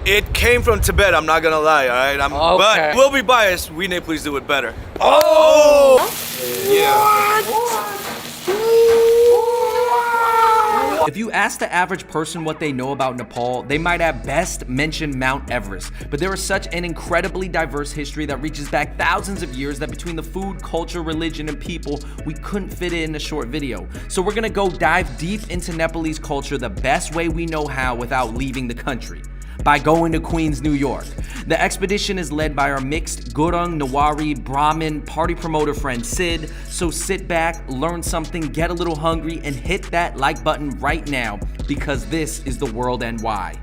It came from Tibet, I'm not gonna lie, all right? But we'll be biased. We Nepalese do it better. Oh! Yeah. If you ask the average person what they know about Nepal, they might at best mention Mount Everest. But there is such an incredibly diverse history that reaches back thousands of years that between the food, culture, religion, and people, we couldn't fit it in a short video. So we're gonna go dive deep into Nepalese culture the best way we know how without leaving the country. By going to Queens, New York. The expedition is led by our mixed Gurung, Nawari, Brahmin, party promoter friend Sid. So sit back, learn something, get a little hungry, and hit that like button right now because this is the World NY.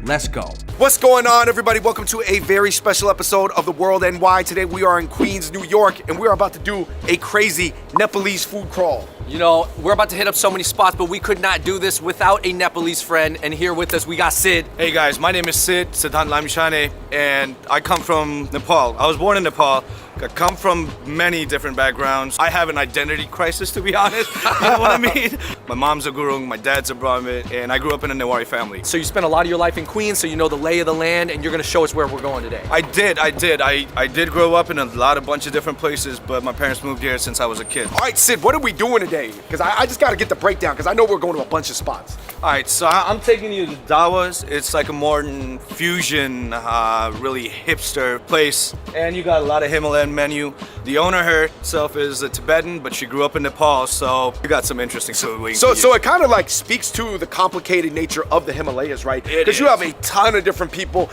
Let's go. What's going on, everybody? Welcome to a very special episode of the World NY. Today we are in Queens, New York, and we're about to do a crazy Nepalese food crawl. You know, we're about to hit up so many spots, but we could not do this without a Nepalese friend. And here with us, we got Sid. Hey guys, my name is Sid, Siddhant Lamishane, and I come from Nepal. I was born in Nepal. I come from many different backgrounds. I have an identity crisis, to be honest. You know what I mean? My mom's a Gurung, my dad's a Brahmin, and I grew up in a Newari family. So you spent a lot of your life in Queens, so you know the lay of the land, and you're gonna show us where we're going today. I did. I did grow up in a bunch of different places, but my parents moved here since I was a kid. All right, Sid, what are we doing today? Because I just got to get the breakdown, because I know we're going to a bunch of spots. All right, so I'm taking you to Dawas. It's like a modern fusion, really hipster place. And you got a lot of Himalayan menu. The owner herself is a Tibetan, but she grew up in Nepal, so we got some interesting food. So it kind of like speaks to the complicated nature of the Himalayas, right? Because you have a ton of different people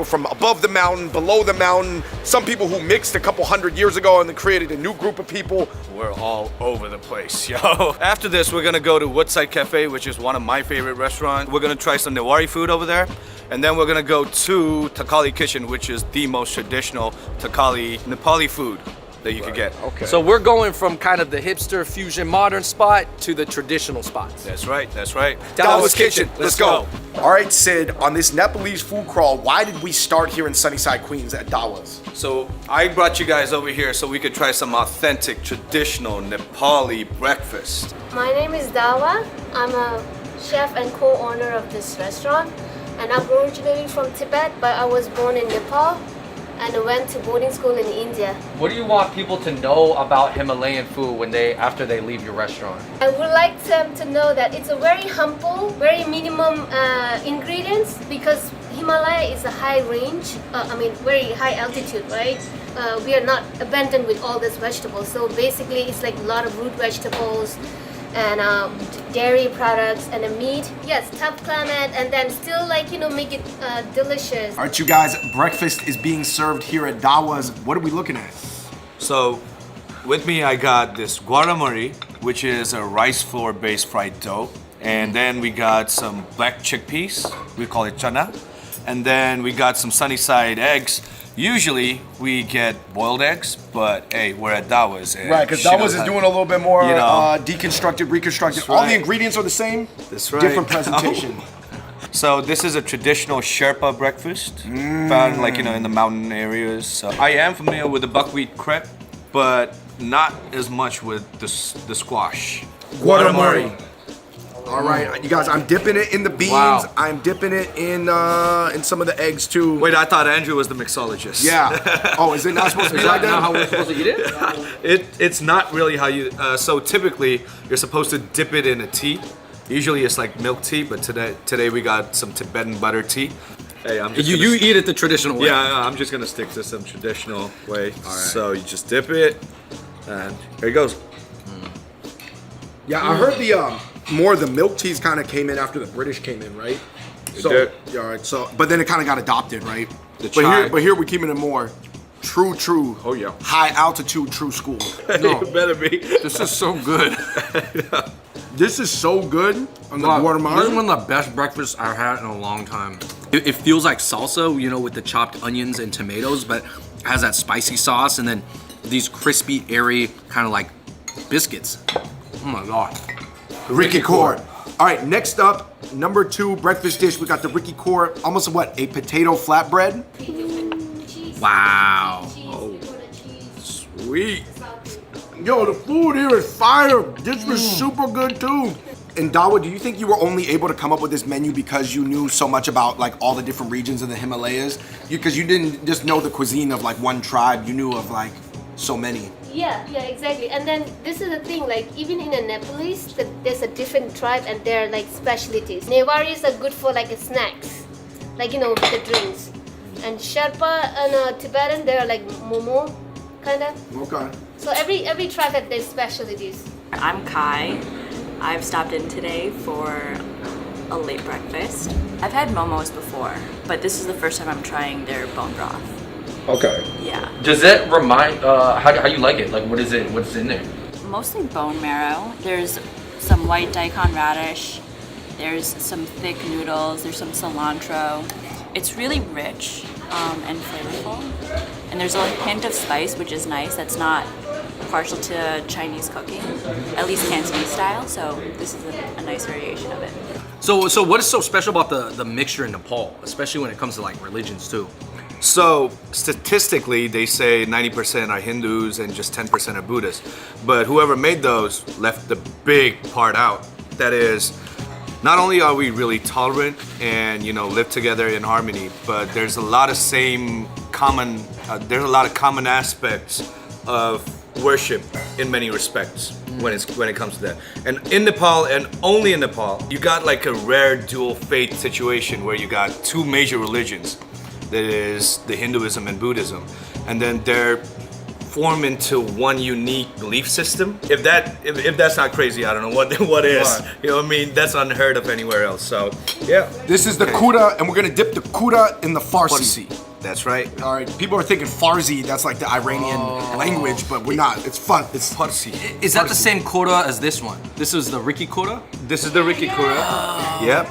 from above the mountain, below the mountain, some people who mixed a couple hundred years ago and then created a new group of people. We're all over the place, yo. After this, we're gonna go to Woodside Cafe, which is one of my favorite restaurants. We're gonna try some Newari food over there. And then we're gonna go to Takali Kitchen, which is the most traditional Takali Nepali food that you could get. Okay. So we're going from kind of the hipster fusion modern spot to the traditional spots. That's right, that's right. Dawas Kitchen, let's go. All right, Sid, on this Nepalese food crawl, why did we start here in Sunnyside, Queens at Dawas? So I brought you guys over here so we could try some authentic, traditional Nepali breakfast. My name is Dawa. I'm a chef and co-owner of this restaurant. And I'm originally from Tibet, but I was born in Nepal and I went to boarding school in India. What do you want people to know about Himalayan food after they leave your restaurant? I would like them to know that it's a very humble, very minimum ingredients because Himalaya is a high range, very high altitude, right? We are not abundant with all these vegetables. So basically it's like a lot of root vegetables and dairy products and the meat. Yes, tough climate and then still make it delicious. All right, you guys, breakfast is being served here at Dawas. What are we looking at? So with me, I got this guaramari, which is a rice flour based fried dough. And then we got some black chickpeas, we call it chana. And then we got some Sunnyside eggs. Usually we get boiled eggs, but hey, we're at Dawas. Right, because Dawas is doing a little bit more deconstructed, reconstructed. That's All right. the ingredients are the same. That's right. Different presentation. So this is a traditional Sherpa breakfast, found in the mountain areas. So I am familiar with the buckwheat crepe, but not as much with the squash. Guaramari. All right, you guys, I'm dipping it in the beans. Wow. I'm dipping it in some of the eggs too. Wait, I thought Andrew was the mixologist. Yeah. Oh, is it not supposed to be like that? Not how we're supposed to eat it? It's not really how you. So typically, you're supposed to dip it in a tea. Usually, it's like milk tea, but today we got some Tibetan butter tea. Hey, You eat it the traditional way. Yeah, I'm just gonna stick to some traditional way. All right. So you just dip it, and here it goes. Yeah, I heard more of the milk teas kind of came in after the British came in, right? did. Yeah, all right. So, but then it kind of got adopted, right? chai. But here we're keeping it more true. Oh yeah. High altitude, true school. No, it better be. This is so good. This is so good on the guatemala. This is one of the best breakfasts I've had in a long time. It feels like salsa, with the chopped onions and tomatoes, but it has that spicy sauce and then these crispy, airy, kind of like biscuits. Oh my God. Ricky Core. All right, next up, number 2 breakfast dish. We got the Ricky Core, almost a potato flatbread. Wow. Sweet. Yo, the food here is fire. This was super good too. And Dawa, do you think you were only able to come up with this menu because you knew so much about like all the different regions of the Himalayas? Because you didn't just know the cuisine of like one tribe, you knew of like so many. Yeah, exactly. And then this is the thing, like even in a Nepalese, there's a different tribe and they're like specialties. Nevaris are good for like snacks, like with the drinks. And Sherpa and Tibetan, they're like momo, kind of. Okay. So every tribe has their specialties. I'm Kai. I've stopped in today for a late breakfast. I've had momos before, but this is the first time I'm trying their bone broth. Okay. Yeah. Does that remind, how you like it? Like what's in there? Mostly bone marrow. There's some white daikon radish. There's some thick noodles. There's some cilantro. It's really rich and flavorful. And there's a hint of spice, which is nice. That's not partial to Chinese cooking, at least Cantonese style. So this is a nice variation of it. So what is so special about the mixture in Nepal, especially when it comes to like religions too? So statistically, they say 90% are Hindus and just 10% are Buddhists. But whoever made those left the big part out. That is, not only are we really tolerant and live together in harmony, but there's a lot of common aspects of worship in many respects when it comes to that. And in Nepal, and only in Nepal, you got like a rare dual faith situation where you got two major religions. That is the Hinduism and Buddhism, and then they're formed into one unique belief system. If that's not crazy, I don't know what is. Right. You know what I mean? That's unheard of anywhere else. So yeah. This is the kura, and we're gonna dip the kura in the Farsi. That's right. All right, people are thinking Farsi, that's like the Iranian language, but we're not. It's fun. It's Farsi. Is that the same kura as this one? This is the Ricky kura? This is the Ricky Kura. Yep.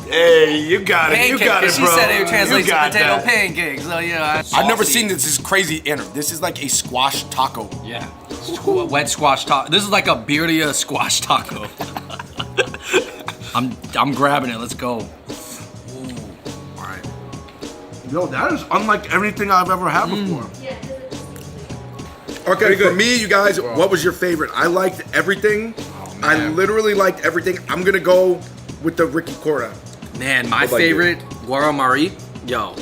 Hey, you got it. You got it, bro. She said it translates to got potato that. pancakes. So yeah. I've never seen this. This is crazy, Anna. This is like a squash taco. Yeah. Wet squash taco. This is like a birria squash taco. I'm grabbing it. Let's go. Ooh. All right. Yo, that is unlike everything I've ever had before. Yeah. Okay, for me, you guys, what was your favorite? I liked everything. I literally liked everything. I'm gonna go with the Ricky Kora. Man, my about favorite guaramari. Yo,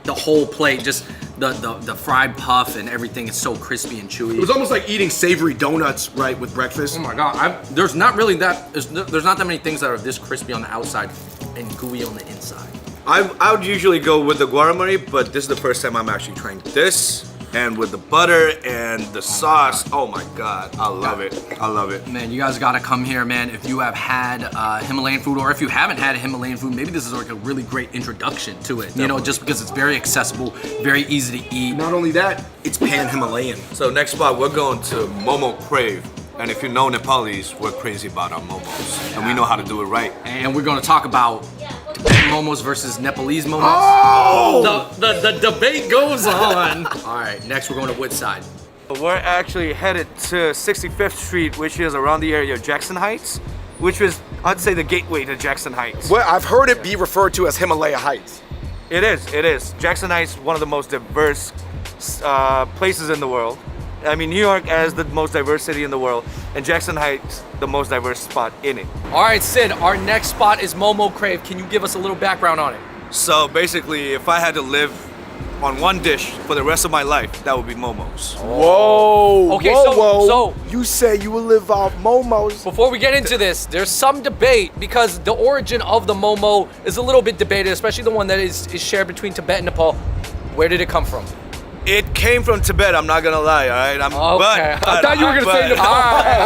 the whole plate, just the fried puff and everything is so crispy and chewy. It was almost like eating savory donuts, right, with breakfast. Oh my god, there's not that many things that are this crispy on the outside and gooey on the inside. I would usually go with the guaramari, but this is the first time I'm actually trying this. And with the butter and the sauce, oh my god, I love it. I love it. Man, you guys gotta come here, man. If you have had Himalayan food, or if you haven't had Himalayan food, maybe this is like a really great introduction to it. Just because it's very accessible, very easy to eat. Not only that, it's pan-Himalayan. So next spot, we're going to Momo Crave. And if you know Nepalese, we're crazy about our momos. And we know how to do it right. And we're gonna talk about Tibetan momos versus Nepalese momos. Oh! The debate goes on. All right, next we're going to Woodside. We're actually headed to 65th Street, which is around the area of Jackson Heights, which is, I'd say, the gateway to Jackson Heights. Well, I've heard it be referred to as Himalaya Heights. It is. Jackson Heights, one of the most diverse places in the world. I mean, New York as the most diverse city in the world, and Jackson Heights, the most diverse spot in it. All right, Sid, our next spot is Momo Crave. Can you give us a little background on it? So basically, if I had to live on one dish for the rest of my life, that would be momos. Whoa! Okay, whoa. so You say you will live off momos. before we get into this, there's some debate because the origin of the Momo is a little bit debated, especially the one that is shared between Tibet and Nepal. Where did it come from? It came from Tibet, I'm not gonna lie, all right? Okay. I thought you were gonna say Nepal.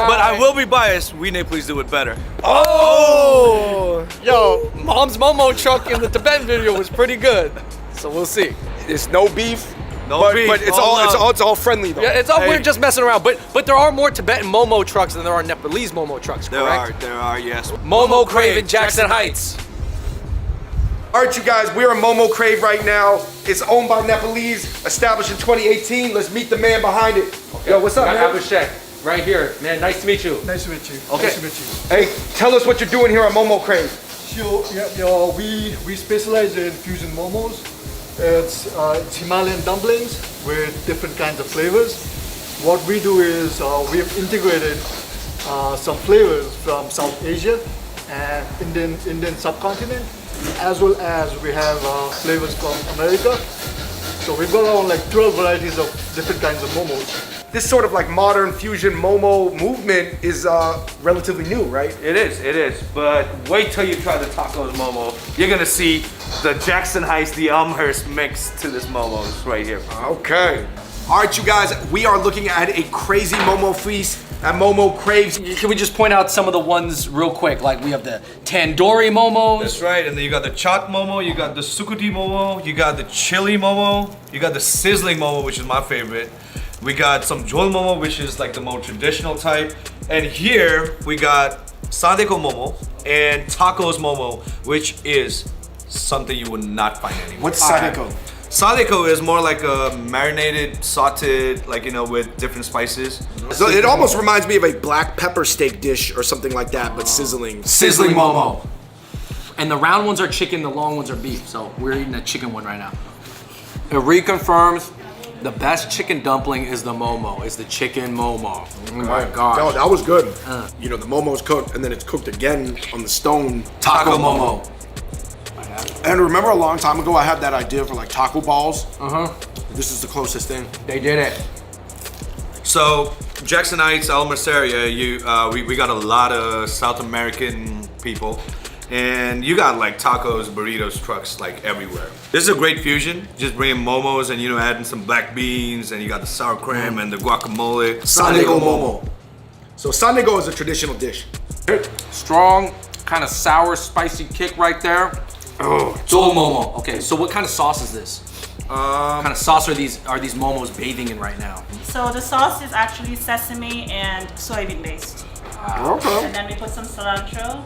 But I will be biased. We Nepalese do it better. Oh! Yo, Mom's Momo truck in the Tibetan video was pretty good. So we'll see. It's no beef. No beef, But it's all love. it's all friendly though. Yeah, it's all Hey. we're just messing around. But there are more Tibetan Momo trucks than there are Nepalese Momo trucks, correct? There are, yes. Momo Crave in Jackson Heights. All right, you guys, we're in Momo Crave right now. It's owned by Nepalese, established in 2018. Let's meet the man behind it. Yo, what's up, man? Abhishek, right here. Man, nice to meet you. Nice to meet you. Okay. Nice to meet you. Hey, tell us what you're doing here at Momo Crave. So, we specialize in fusion momos. It's Himalayan dumplings with different kinds of flavors. What we do is we have integrated some flavors from South Asia and Indian subcontinent, as well as we have flavors from America. So we've got around like 12 varieties of different kinds of momos. This sort of like modern fusion momo movement is relatively new, right? It is. But wait till you try the tacos momo. You're gonna see the Jackson Heights, the Elmhurst mix to this momos right here. Okay. All right, you guys, we are looking at a crazy momo feast at Momo Craves. Can we just point out some of the ones real quick? Like we have the tandoori momos. That's right, and then you got the chaat momo, you got the sukuti momo, you got the chili momo, you got the sizzling momo, which is my favorite. We got some jol momo, which is like the more traditional type. And here we got sadeko momo and tacos momo, which is something you would not find anywhere. What's sadeko? Sadeko is more like a marinated, sauteed, like, you know, with different spices. So it almost reminds me of a black pepper steak dish or something like that, but sizzling. Sizzling momo. And the round ones are chicken, the long ones are beef. So we're eating a chicken one right now. It reconfirms the best chicken dumpling is the momo, is the chicken momo. Oh my God. No, that was good. You know, the momo's cooked and then it's cooked again on the stone. Taco momo. And remember a long time ago I had that idea for like taco balls? This is the closest thing. They did it. So Jackson Heights, Elmhurst area, we got a lot of South American people, and you got like tacos, burritos, trucks like everywhere. This is a great fusion. Just bringing momos and, you know, adding some black beans, and you got the sour cream and the guacamole. Sadeko momo. So sadeko is a traditional dish. Strong, kind of sour, spicy kick right there. Oh, jol momo. Okay, so what kind of sauce is this? What kind of sauce are these momos bathing in right now? So the sauce is actually sesame and soybean based. Okay. And then we put some cilantro.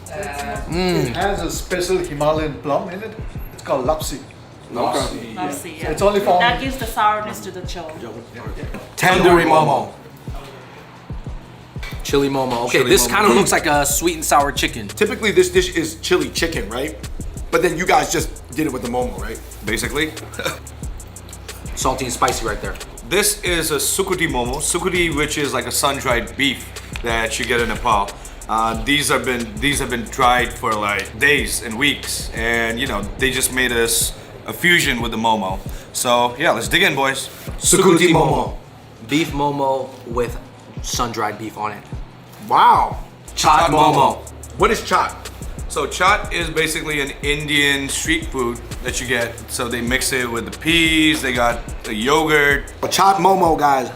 It has a special Himalayan plum in it. It's called lapsi. Lassi, yeah. It's only found. That gives the sourness to the chol. Tandoori momo. Chili momo. Okay, Chili this momo. kind of looks like a sweet and sour chicken. Typically this dish is chili chicken, right? But then you guys just did it with the momo, right? Basically. Salty and spicy right there. This is a sukuti momo. Sukuti, which is like a sun-dried beef that you get in Nepal. These have been dried for like days and weeks, and you know they just made us a fusion with the momo. So yeah, let's dig in, boys. Sukuti momo. Beef momo with sun-dried beef on it. Wow. Chaat momo. What is chaat? So chaat is basically an Indian street food that you get. So they mix it with the peas. They got the yogurt. A chaat momo, guys.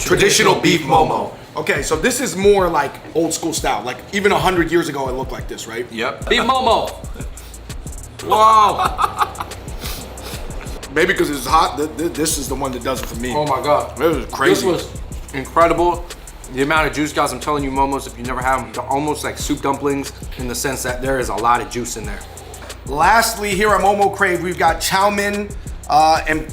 Traditional beef momo. Okay, so this is more like old school style. Like even 100 years ago, it looked like this, right? Yep. Beef momo. Wow. Maybe because it's hot. This is the one that does it for me. Oh my God. This was crazy. This was incredible. The amount of juice, guys, I'm telling you, momos, if you never had them, they're almost like soup dumplings in the sense that there is a lot of juice in there. Lastly, here at Momo Crave, we've got chow mein and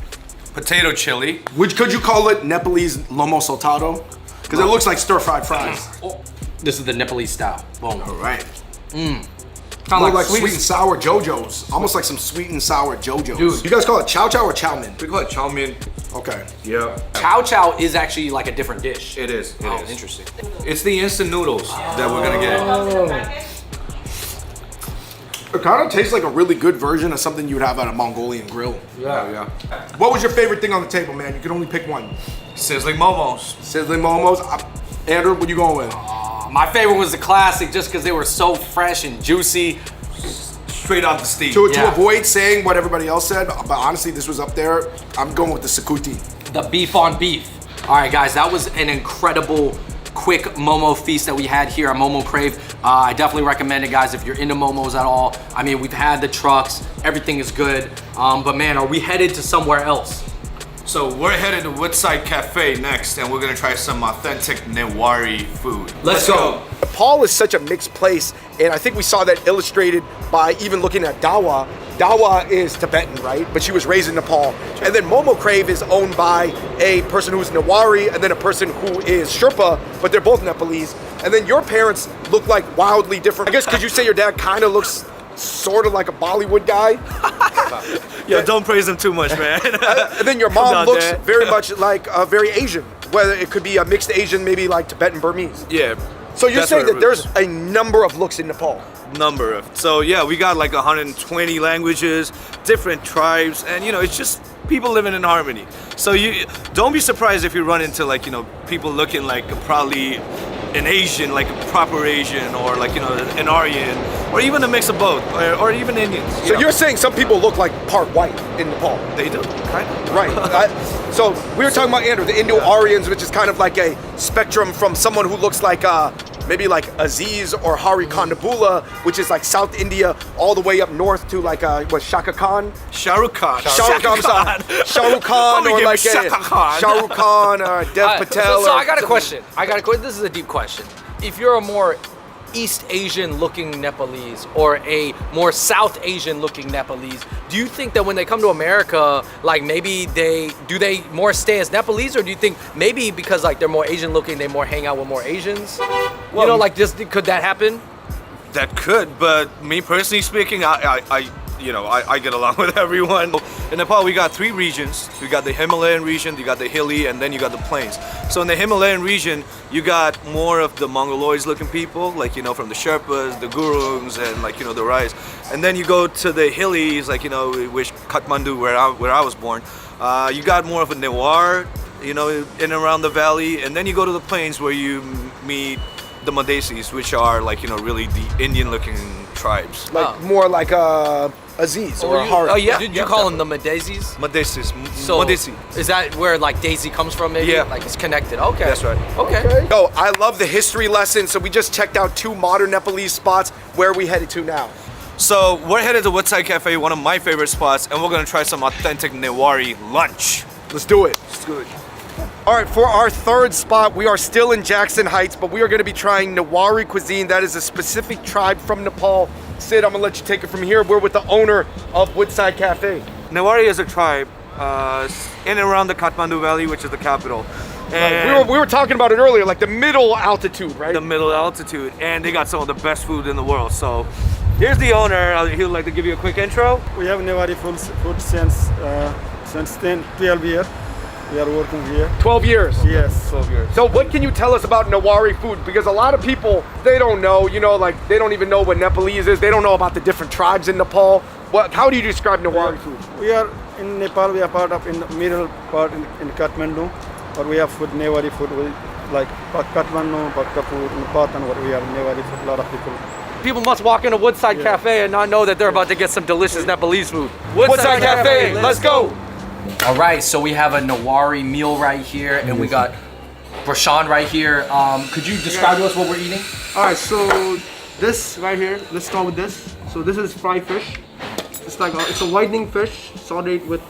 Potato chili. which could you call it Nepalese lomo saltado? Because it looks like stir-fried fries. Oh, this is the Nepalese style. Boom. All right. Kind Look like sweet and sour JoJo's. Almost like some sweet and sour JoJo's. Dude. You guys call it chow chow or chow mein? We call it chow mein. Okay. Yeah. Chow chow is actually like a different dish. It is. It Oh, is. interesting. It's the instant noodles that we're gonna get. It kind of tastes like a really good version of something you would have at a Mongolian grill. Yeah. What was your favorite thing on the table, man? You can only pick one. Sizzling momos. Sizzling momos. Andrew, what you going with? My favorite was the classic just because they were so fresh and juicy. Straight off the steam. To Yeah. avoid saying what everybody else said, but honestly, this was up there. I'm going with the Sakuti. The beef on beef. All right, guys, that was an incredible quick momo feast that we had here at Momo Crave. I definitely recommend it, guys, if you're into momos at all. I mean, we've had the trucks, everything is good. But man, are we headed to somewhere else? So we're headed to Woodside Cafe next, and we're gonna try some authentic Newari food. Let's go. Nepal is such a mixed place, and I think we saw that illustrated by even looking at Dawa. Dawa is Tibetan, right? But she was raised in Nepal. And then Momo Crave is owned by a person who's Newari and then a person who is Sherpa, but they're both Nepalese. And then your parents look like wildly different. I guess could you say your dad kind of looks sort of like a Bollywood guy? Yeah, don't praise him too much, man. And then your Come mom down, looks Dad. very much like very Asian. whether it could be a mixed Asian, maybe like Tibetan Burmese. Yeah. So you're That's saying where that it there's roots. a number of looks in Nepal. Number of. So yeah, we got like 120 languages, different tribes, and you know, it's just people living in harmony. So you don't be surprised if you run into like, you know, people looking like probably an Asian, like a proper Asian, or like, you know, an Aryan, or even a mix of both, or even Indians. So you're saying some people look like part white in Nepal. They do, kind of. Right. So we were talking about Andrew, the Indo-Aryans, which is kind of like a spectrum from someone who looks like maybe like Aziz or Hari Kondabula, which is like South India, all the way up north to like what, Shaka Khan? Shah Rukh Khan. Shah Rukh Khan. Shah Rukh Khan, Let me or give like you Shaka Khan. Shah Rukh Khan or Dev Patel. So or I got a question. This is a deep question. If you're a more East Asian looking Nepalese or a more South Asian looking Nepalese, do you think that when they come to America, like maybe they more stay as Nepalese, or do you think maybe because like they're more Asian looking, they more hang out with more Asians? You know, like just could that happen? That could, but me personally speaking, I get along with everyone. In Nepal, we got 3 regions. We got the Himalayan region, you got the hilly, and then you got the plains. So in the Himalayan region, you got more of the Mongoloid-looking people, like, you know, from the Sherpas, the Gurungs, and like, you know, the Rais. And then you go to the hillies, like, you know, which Kathmandu, where I was born. You got more of a Newar, you know, in and around the valley. And then you go to the plains where you meet the Madhesis, which are like, you know, really the Indian-looking tribes. like more like Aziz or Hari. Oh yeah, you call them the Madhesis? Madhesis. So Madhesi. is that where like Daisy comes from? Maybe. Yeah. Like it's connected. Okay. That's right. Okay. Yo, I love the history lesson. So we just checked out 2 modern Nepalese spots. Where are we headed to now? So we're headed to Woodside Cafe, one of my favorite spots, and we're gonna try some authentic Newari lunch. Let's do it. Let's do it. All right, for our 3rd spot, we are still in Jackson Heights, but we are going to be trying Newari cuisine. That is a specific tribe from Nepal. Sid, I'm going to let you take it from here. We're with the owner of Woodside Cafe. Newari is a tribe in and around the Kathmandu Valley, which is the capital. And We were talking about it earlier, like the middle altitude, right? the middle altitude, and they got some of the best food in the world. So here's the owner. He'd like to give you a quick intro. We have Newari food since 12 years. We are working here. 12 years. Yes. 12 years. So what can you tell us about Newari food? Because a lot of people, they don't know, you know, like they don't even know what Nepalese is. They don't know about the different tribes in Nepal. How do you describe Newari food? We are in Nepal. We are part of in the middle part in Kathmandu, but we have food Newari food like Kathmandu, Bhaktapur, Patan. What we have Newari food. A lot of people. People must walk into Woodside Cafe and not know that they're about to get some delicious Nepalese food. Woodside Cafe, let's go. All right, so we have a Newari meal right here, and we got Prashant right here. Could you describe to us what we're eating? All right, so this right here, let's start with this. So this is fried fish. It's like it's a whitening fish sauteed with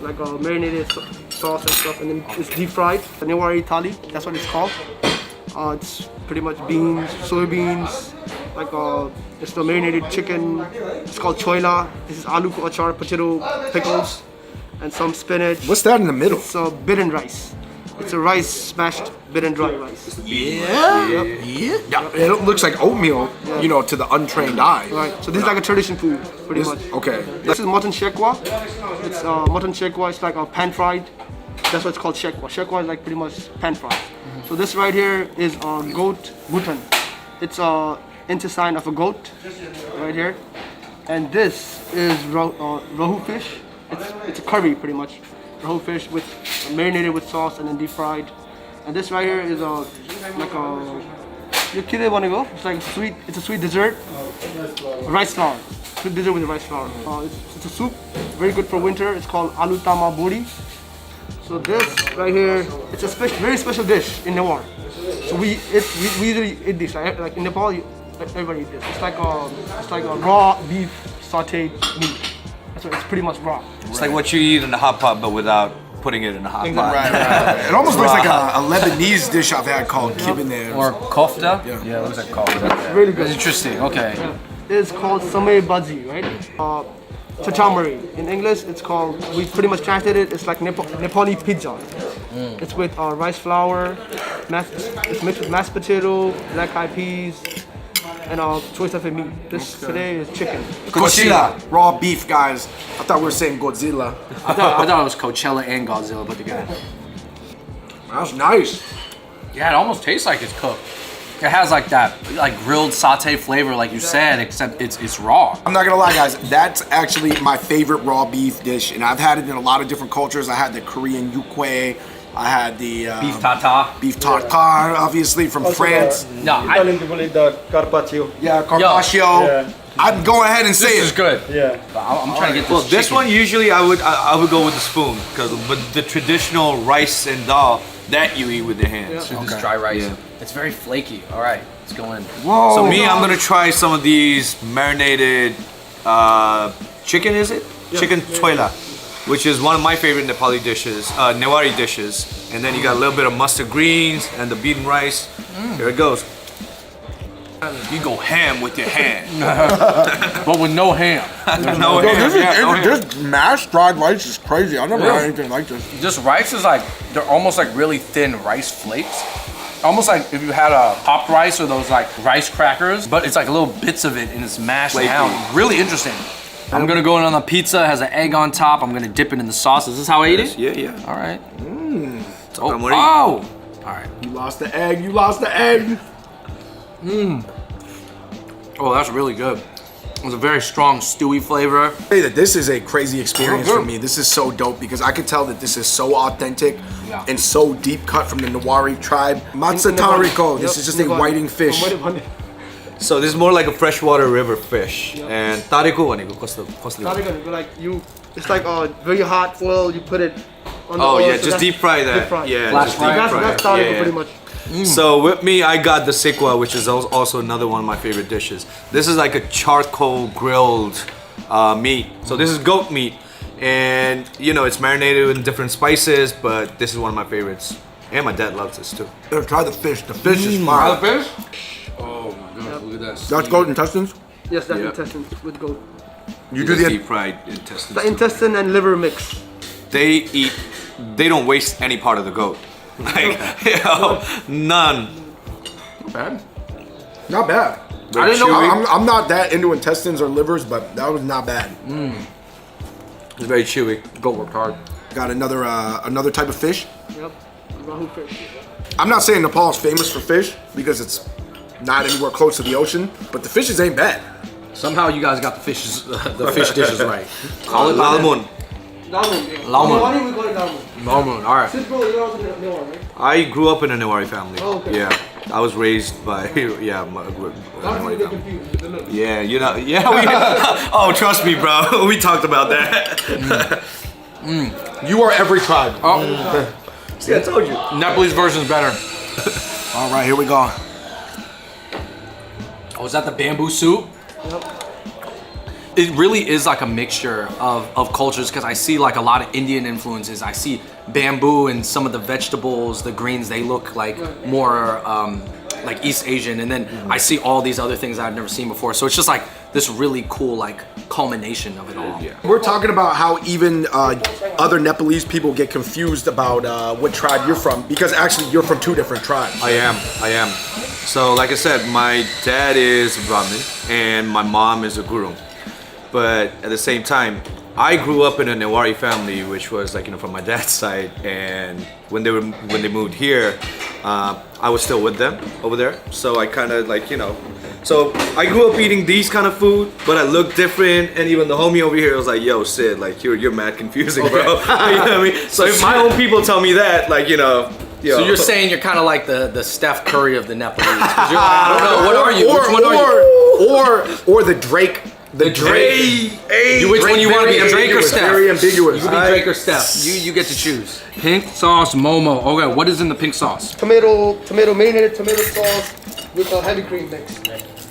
like a marinated sauce and stuff, and then it's deep fried. The Newari thali, that's what it's called. It's pretty much beans, soybeans, like it's the marinated chicken. It's called choila. This is aloo ko achar, potato pickles, and some spinach. What's that in the middle? It's bidden rice. It's a rice smashed bidden dry rice. Yeah. It looks like oatmeal, you know, to the untrained eye. Right. So this is like a tradition food, pretty much. Okay. This is mutton shekwa. It's mutton shekwa. It's like a pan fried. That's what it's called, shekwa. Shekwa is like pretty much pan fried. So this right here is goat mutton. It's intestine of a goat, right here. And this is rohu fish. It's a curry, pretty much. Rohu fish with marinated with sauce and then deep fried. And this right here is like a it's like sweet. It's a sweet dessert. Rice flour. Sweet dessert with rice flour. It's a soup, very good for winter. It's called aloo tama bori. So this right here, it's a very special dish in Newar. So we usually eat this. Like in Nepal, everybody eat this. It's like a raw beef sautéed meat. That's what it's pretty much raw. It's like what you eat in the hot pot, but without putting it in a hot pot. Right. It almost looks like a Lebanese dish I've had called kibbeh. Or kofta? Yeah, it looks like kofta. It's really good. Interesting, okay. It's called samay bazi, right? Chachamari. In English, it's called, we pretty much translated it, it's like Nepali pizza. It's with rice flour, it's mixed with mashed potato, black eyed peas, and choice of a meat. This today is chicken. Godzilla, raw beef, guys. I thought we were saying Godzilla. I thought it was Coachella and Godzilla put together. That's nice. Yeah, it almost tastes like it's cooked. It has like that like grilled saute flavor, like you said, except it's raw. I'm not gonna lie, guys. That's actually my favorite raw beef dish, and I've had it in a lot of different cultures. I had the Korean yukwae. I had the Beef tartare. beef tartare, obviously from France. No, Italian people eat the carpaccio. Yeah, carpaccio. Yeah. I'd go ahead and say this is it. good. Yeah. I'm trying to get this. Well, this chicken. one usually I would go with the spoon because the traditional rice and dal that you eat with your hands. So this dry rice. It's very flaky. All right, let's go in. Whoa. So me, I'm gonna try some of these marinated chicken. Is it chicken toila, which is one of my favorite Nepali dishes, Newari dishes. And then you got a little bit of mustard greens and the beaten rice. Here it goes. You go ham with your hand. But with no ham. No ham. This mashed dried rice is crazy. I've never had anything like this. This rice is like, they're almost like really thin rice flakes. Almost like if you had a popped rice or those like rice crackers, but it's like little bits of it and it's mashed down. Really interesting. I'm gonna go in on the pizza, it has an egg on top. I'm gonna dip it in the sauce. Is this how I eat it? Yeah. All right. Oh. All right. You lost the egg. You lost the egg. Oh, that's really good. It's a very strong stewy flavor. Say that this is a crazy experience for me. This is so dope because I could tell that this is so authentic and so deep cut from the Newari tribe. Matsatariko. This is just a whiting fish. So this is more like a freshwater river fish. And tarico a니고 Like it's like very hot oil. You put it on the Oh oil, yeah, so just that's deep fry that. deep fry. Yeah, Flash just fry. deep fry. That's tarico Yeah. pretty much. So with me, I got the sikwa, which is also another one of my favorite dishes. This is like a charcoal grilled meat. So this is goat meat, and you know it's marinated in different spices. But this is one of my favorites, and my dad loves this too. Try the fish. The fish is fire. fish? Oh my goodness, look at this. That's goat intestines? Yes, that's Yeah. intestine with goat. You do the deep fried intestines. The intestine and liver mix. They don't waste any part of the goat. Like, you know, none. Bad. Not bad. I didn't know. I'm not that into intestines or livers, but that was not bad. It's very chewy. Goat worked hard. Got another type of fish. Yep. Rahu fish. I'm not saying Nepal is famous for fish because it's not anywhere close to the ocean, but the fishes ain't bad. Somehow you guys got the fish dishes right. Call it lalmun. Lamun. Lamun. Newari, we call it lamun. Moment. All right. Sis, bro, you're also Newari, right? I grew up in a Newari family. Oh, okay. Yeah, I was raised by Not to Newari get family. confused. The little- Yeah, you know, yeah. Oh, trust me, bro. We talked about that. You are every tribe. See, I told you. Nepalese version's better. All right, here we go. Oh, is that the bamboo soup? It really is like a mixture of cultures because I see like a lot of Indian influences. I see bamboo and some of the vegetables, the greens, they look like more like East Asian. And then I see all these other things that I've never seen before. So it's just like this really cool like culmination of it all. Yeah. We're talking about how even other Nepalese people get confused about what tribe you're from because actually you're from two different tribes. I am. So, like I said, my dad is Brahmin and my mom is a Guru. But at the same time, I grew up in a Newari family, which was like, you know, from my dad's side. And when they moved here, I was still with them over there. So I kind of like, you know, so I grew up eating these kind of food, but I look different. And even the homie over here was like, yo, Sid, like you're mad confusing, bro. You know what I mean? So if my own people tell me that, like, you know. Yo. So you're saying you're kind of like the Steph Curry of the Nepalese. 'Cause you're like, I don't know, what are you? Which one are you? Or the Drake. The Drake. Which one you want to be, Drake or Steph? Very ambiguous. You can be Drake or Steph. You get to choose. Pink sauce momo. Okay, what is in the pink sauce? Tomato marinated tomato sauce with a heavy cream mix.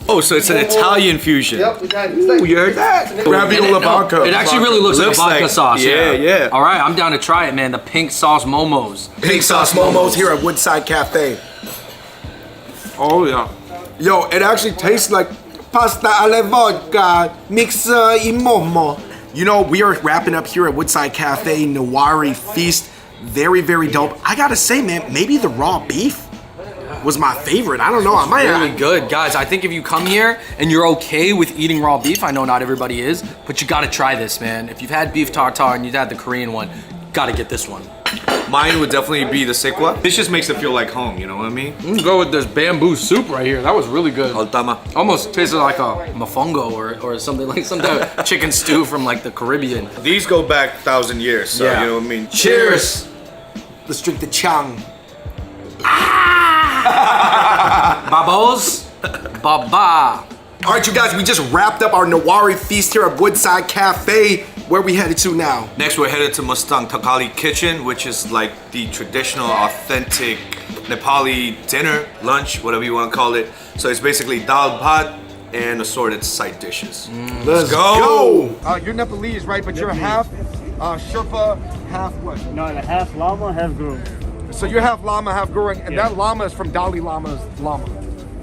Oh, so it's an Italian fusion. Yep, it's like, You heard that? Raviola vodka. It actually really looks like a vodka like- sauce. yeah. All right, I'm down to try it, man. The pink sauce momos. Pink sauce momos here at Woodside Cafe. Oh yeah. Yo, it actually tastes like pasta alla vodka, mixer in momo. You know, we are wrapping up here at Woodside Cafe, Newari Feast. Very, very dope. I gotta say, man, maybe the raw beef was my favorite. I don't know. I might Really good, guys. I think if you come here and you're okay with eating raw beef, I know not everybody is, but you gotta try this, man. If you've had beef tartare and you've had the Korean one, you gotta get this one. Mine would definitely be the sikwa. This just makes it feel like home, you know what I mean? I'm gonna go with this bamboo soup right here. That was really good. Altama. Almost tasted like a mofongo or something like some type of chicken stew from like the Caribbean. These go back 1,000 years, so Yeah. you know what I mean? Cheers. Let's drink the chang. Babos. Baba. All right, you guys, we just wrapped up our Nawari feast here at Woodside Cafe. Where we headed to now? Next, we're headed to Mustang Thakali Kitchen, which is like the traditional, authentic Nepali dinner, lunch, whatever you want to call it. So it's basically dal bhat and assorted side dishes. Let's go. You're Nepalese, right? But you're half Sherpa, half what? No, half llama, half groom. So you're half llama, half Gurung, and that llama is from Dalai Lama's llama.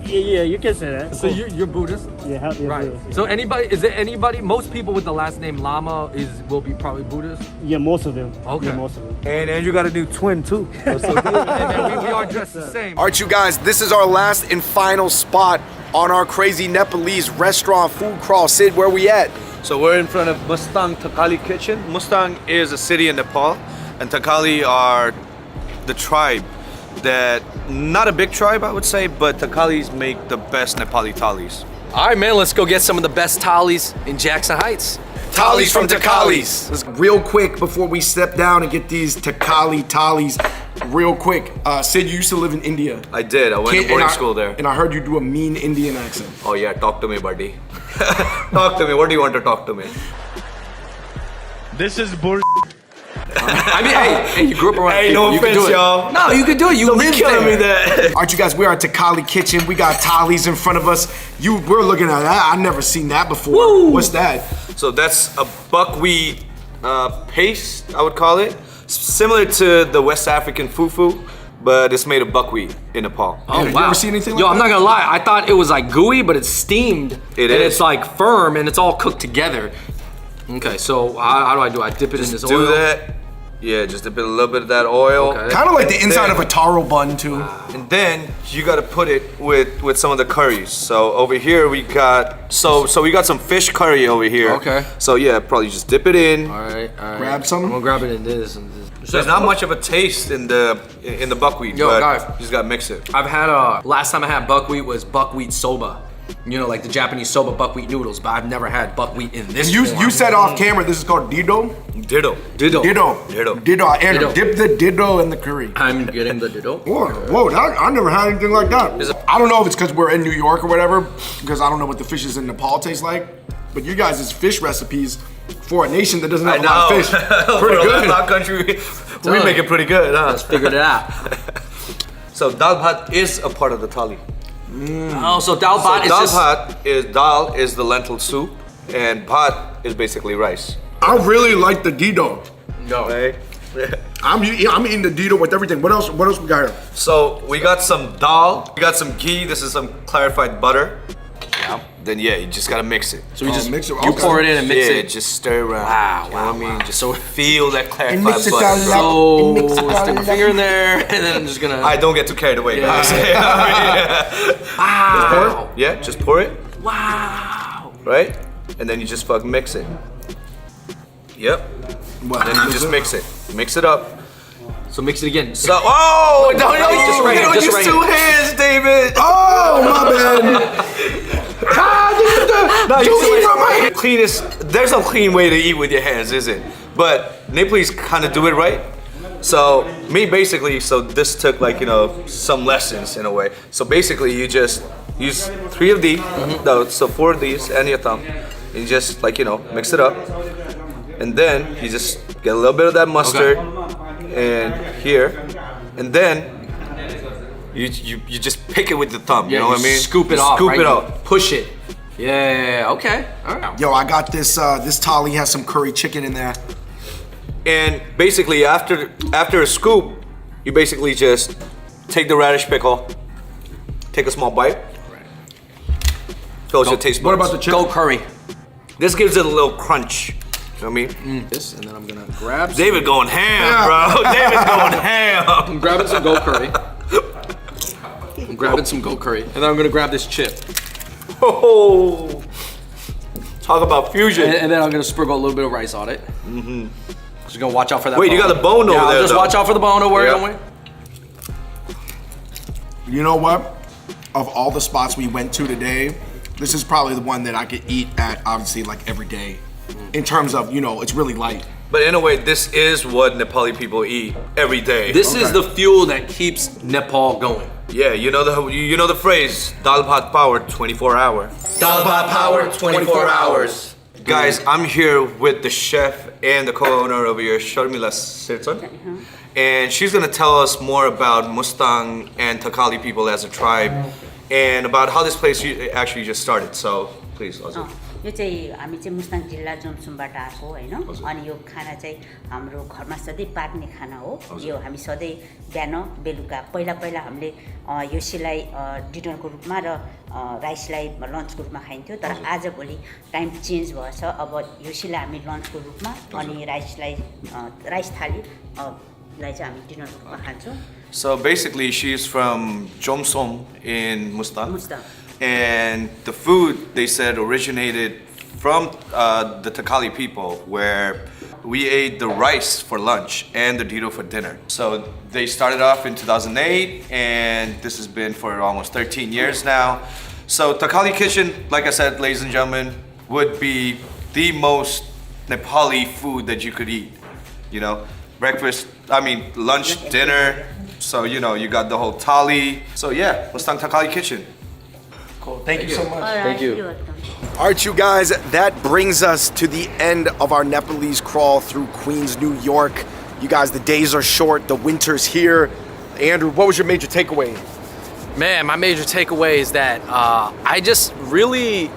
Yeah, you can say that. So you're Buddhist? Yeah, Right. So is there anybody, most people with the last name Lama will be probably Buddhist? Yeah, most of them. Okay. Yeah, most of them. And you got a new twin too. So and we are dressed the same. All right, you guys, this is our last and final spot on our crazy Nepalese restaurant food crawl. Sid, where we at? So we're in front of Mustang Thakali Kitchen. Mustang is a city in Nepal, and Thakali are the tribe that, not a big tribe I would say, but Thakalis make the best Nepali thalis. All right, man, let's go get some of the best thalis in Jackson Heights. Thalis from Thakalis. Real quick before we step down and get these Thakali thalis, real quick. Sid, you used to live in India. I did, I went to boarding school there. And I heard you do a mean Indian accent. Oh yeah, talk to me, buddy. Talk to me, what do you want to talk to me? This is bull. I mean, hey, you grew up around Hey, people. no You can offense, do it. y'all. No, you can do it. You live Killing me there. that. All right, you guys, we are at Thakali Kitchen. We got thalis in front of us. We're looking at that. I've never seen that before. Woo. What's that? So that's a buckwheat paste, I would call it. Similar to the West African fufu, but it's made of buckwheat in Nepal. Oh, You wow. ever see anything like Yo, I'm that? not gonna lie. I thought it was like gooey, but it's steamed. It and is. it's like firm and it's all cooked together. Okay, so how do I do? I dip it in this Do oil. that. Yeah, just dip it a little bit of that oil. Okay. Kind of like the inside Then- of a taro bun, too. And then you gotta put it with some of the curries. So over here we got so we got some fish curry over here. Okay. So yeah, probably just dip it in. All right. Grab some? I'm gonna grab it in this and this. There's not much of a taste in the buckwheat, Yo, but guys. you just gotta mix it. I've had last time I had buckwheat was buckwheat soba. You know, like the Japanese soba buckwheat noodles, but I've never had buckwheat in this You form. said off camera this is called Dido? Ditto. Ditto. Ditto. Andrew, Ditto. dip the Dido in the curry. I'm getting the ditto. Whoa, I never had anything like that. I don't know if it's because we're in New York or whatever, because I don't know what the fishes in Nepal taste like, but you guys' fish recipes for a nation that doesn't have a lot of fish, pretty For a good. landlocked country, we make it pretty good, huh? Let's figure it out. So dal bhat is a part of the thali. Oh, so dal bhat So is just... dal is the lentil soup, and bhat is basically rice. I really like the Dido. No. Right? I'm eating the Dido with everything. What else we got here? So we got some dal, we got some ghee. This is some clarified butter. Yeah. Then yeah, you just gotta mix it. So we just mix it. You Okay. pour it in and mix Yeah, it. just stir around. Wow, You know what I mean? wow. Just so feel that clarified mix it butter. down bro. So Mix it stick my all finger in there, and then I'm just gonna. I don't get too carried away, Yeah. guys. Wow. Yeah, just pour it, Wow. right? And then you just fucking mix it. Yep. What? Then you just mix it. Mix it up. So mix it again. So, oh, no, just right you here, don't just use right two here. hands, David. Oh, my bad. Cleanest, there's no clean way to eat with your hands, is it? But Nepalese kind of do it right. So me basically, so this took like, you know, some lessons in a way. So basically you just use 3 of these, no, so 4 of these and your thumb. And you just like, you know, mix it up. And then you just get a little bit of that mustard and here. And then you just pick it with the thumb, you know what I mean? Scoop it You off. Scoop right? it up. Push it. Yeah. Okay. All right. Yo, I got this. This thali has some curry chicken in there. And basically, after a scoop, you basically just take the radish pickle, take a small bite. Fills your taste buds. What about the chicken? Go curry. This gives it a little crunch. You know what I mean? This, and then I'm gonna grab. David going ham, bro. David's going ham. I'm grabbing some goat curry. I'm grabbing some goat curry, and then I'm gonna grab this chip, Oh, talk about fusion. and then I'm gonna sprinkle a little bit of rice on it. Just gonna watch out for that. Wait, bone. you got the bone over Yeah, there, just though. watch out for the bone. Don't worry. Yeah. Don't worry. You know what? Of all the spots we went to today, this is probably the one that I could eat at, obviously, like every day. In terms of, you know, it's really light. But in a way, this is what Nepali people eat every day. This is the fuel that keeps Nepal going. Yeah, you know the phrase, dal bhat power, 24 hour. Dal bhat power, 24 hours. Guys, I'm here with the chef and the co-owner over here, Sharmila Sirton. And she's gonna tell us more about Mustang and Takali people as a tribe and about how this place actually just started. So, please, Ozzy. यो चाहिँ हामी चाहिँ मुस्ताङ जिल्ला जोमसुमबाट आएको हैन अनि यो खाना चाहिँ हाम्रो घरमा सधैँ पाक्ने खाना हो यो हामी सधैँ बिहान बेलुका पहिला हामीले योसीलाई डिनरको रूपमा र राइसलाई लन्चको रूपमा खाइन्थ्यो तर आज भोलि टाइम चेन्ज भएछ अब योसीलाई हामी लन्चको रूपमा अनि राइसलाई राइस थाली लाई चाहिँ हामी डिनरको रूपमा खान्छौँ. So basically, she's from Jomsom in Mustang. And the food, they said, originated from the Takali people, where we ate the rice for lunch and the dito for dinner. So they started off in 2008, and this has been for almost 13 years now. So Takali kitchen, like I said, ladies and gentlemen, would be the most Nepali food that you could eat. You know, lunch, dinner. So, you know, you got the whole thali. So yeah, Mustang Takali kitchen. Cool. Thank you so much. Thank you. All right, you guys, that brings us to the end of our Nepalese crawl through Queens, New York. You guys, the days are short, the winter's here. Andrew, what was your major takeaway? Man, my major takeaway is that I just really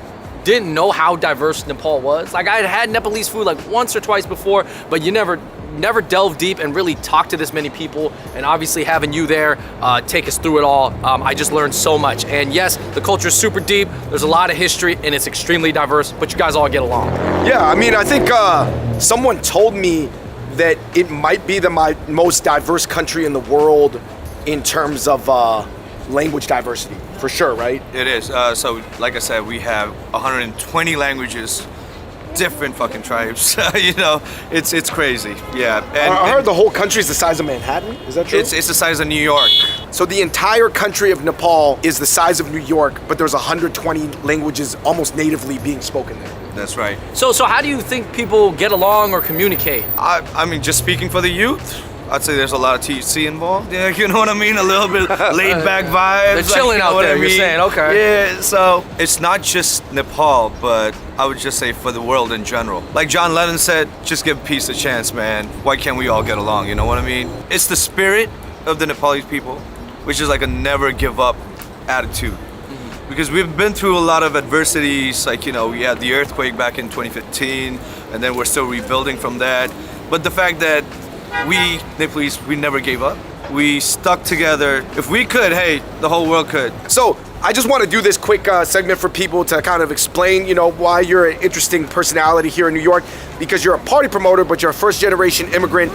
didn't know how diverse Nepal was. Like I had Nepalese food like once or twice before, but you never delve deep and really talk to this many people. And obviously having you there take us through it all, I just learned so much. And yes, the culture is super deep. There's a lot of history and it's extremely diverse, but you guys all get along. Yeah, I mean, I think someone told me that it might be the most diverse country in the world in terms of language diversity, for sure, right? It is. So, like I said, we have 120 languages, different fucking tribes. You know, it's crazy. Yeah. And I heard the whole country is the size of Manhattan. Is that true? It's the size of New York. So the entire country of Nepal is the size of New York, but there's 120 languages almost natively being spoken there. That's right. So how do you think people get along or communicate? I mean, just speaking for the youth, I'd say there's a lot of THC involved. Yeah, you know what I mean? A little bit laid back vibes. They're chilling out there, you're saying, okay. Yeah, so it's not just Nepal, but I would just say for the world in general. Like John Lennon said, just give peace a chance, man. Why can't we all get along, you know what I mean? It's the spirit of the Nepalese people, which is like a never give up attitude. Because we've been through a lot of adversities, like, you know, we had the earthquake back in 2015, and then we're still rebuilding from that. But the fact that we, Nepalese, we never gave up. We stuck together. If we could, hey, the whole world could. So I just want to do this quick segment for people to kind of explain, you know, why you're an interesting personality here in New York. Because you're a party promoter, but you're a first generation immigrant.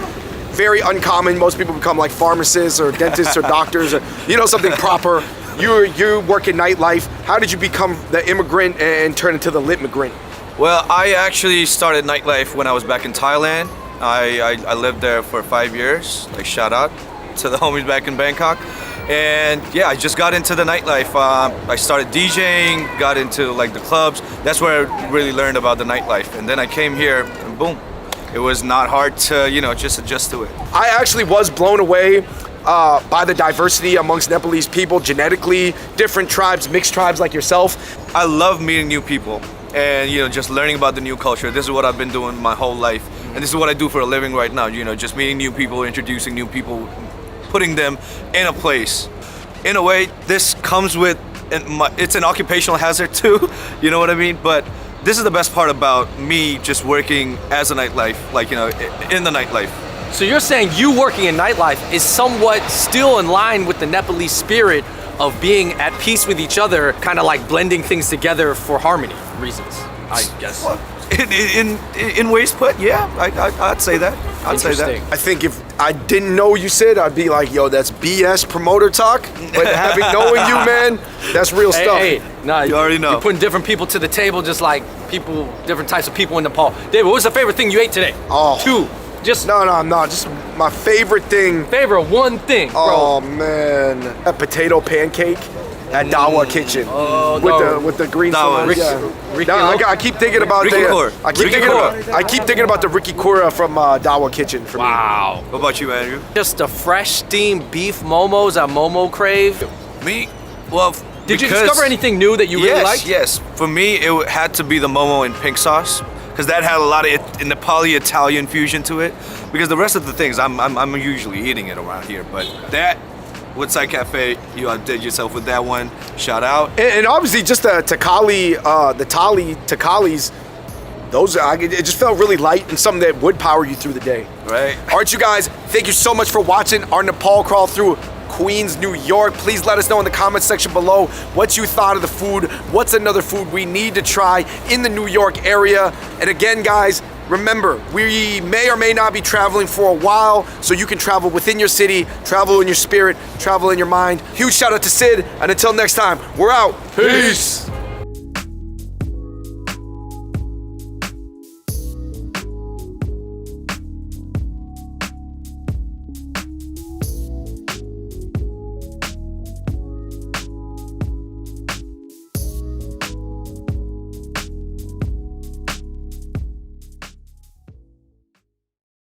Very uncommon. Most people become like pharmacists or dentists or doctors or, you know, something proper. You work in nightlife. How did you become the immigrant and turn into the lit migrant? Well, I actually started nightlife when I was back in Thailand. I lived there for 5 years. Like, shout out to the homies back in Bangkok. And yeah, I just got into the nightlife. I started DJing, got into like the clubs. That's where I really learned about the nightlife. And then I came here and boom. It was not hard to, you know, just adjust to it. I actually was blown away by the diversity amongst Nepalese people, genetically, different tribes, mixed tribes like yourself. I love meeting new people and, you know, just learning about the new culture. This is what I've been doing my whole life. And this is what I do for a living right now, you know, just meeting new people, introducing new people, putting them in a place. In a way, this comes with, it's an occupational hazard too, you know what I mean? But this is the best part about me just working as a nightlife, like, you know, in the nightlife. So you're saying you working in nightlife is somewhat still in line with the Nepalese spirit of being at peace with each other, kind of like blending things together for harmony reasons, I guess. Well, in ways put, yeah, I'd say that. I'd say that. I think if I didn't know you said, I'd be like, yo, that's BS promoter talk. But having knowing you, man, that's real stuff. Hey, nah, you already know. You're putting different people to the table, just like people, different types of people in Nepal. David, what was the favorite thing you ate today? Oh. 2, Just No, I'm not. Just my favorite thing. favorite one thing, bro. Oh man, a potato pancake at Dawa Kitchen with the green Dawa. salad. Yeah. Ricky No, Lo- I keep thinking about Ricky Core. I keep Ricky thinking Core. about I keep thinking about the Ricky Kura from Dawa Kitchen for me. Wow. What about you, Andrew? Just the fresh steamed beef momos at Momo Crave. Me? Well, Did you because- discover anything new that you really yes, liked? Yes. For me, it had to be the momo in pink sauce because that had a lot of Nepali Italian fusion to it. Because the rest of the things, I'm usually eating it around here, but that Woodside Cafe, you outdid yourself with that one. Shout out. And obviously just the Takalis, those it just felt really light and something that would power you through the day. Right. All right, you guys, thank you so much for watching our Nepal crawl through Queens, New York. Please let us know in the comment section below what you thought of the food. What's another food we need to try in the New York area? And again, guys, remember, we may or may not be traveling for a while, so you can travel within your city, travel in your spirit, travel in your mind. Huge shout out to Sid, and until next time, we're out. Peace.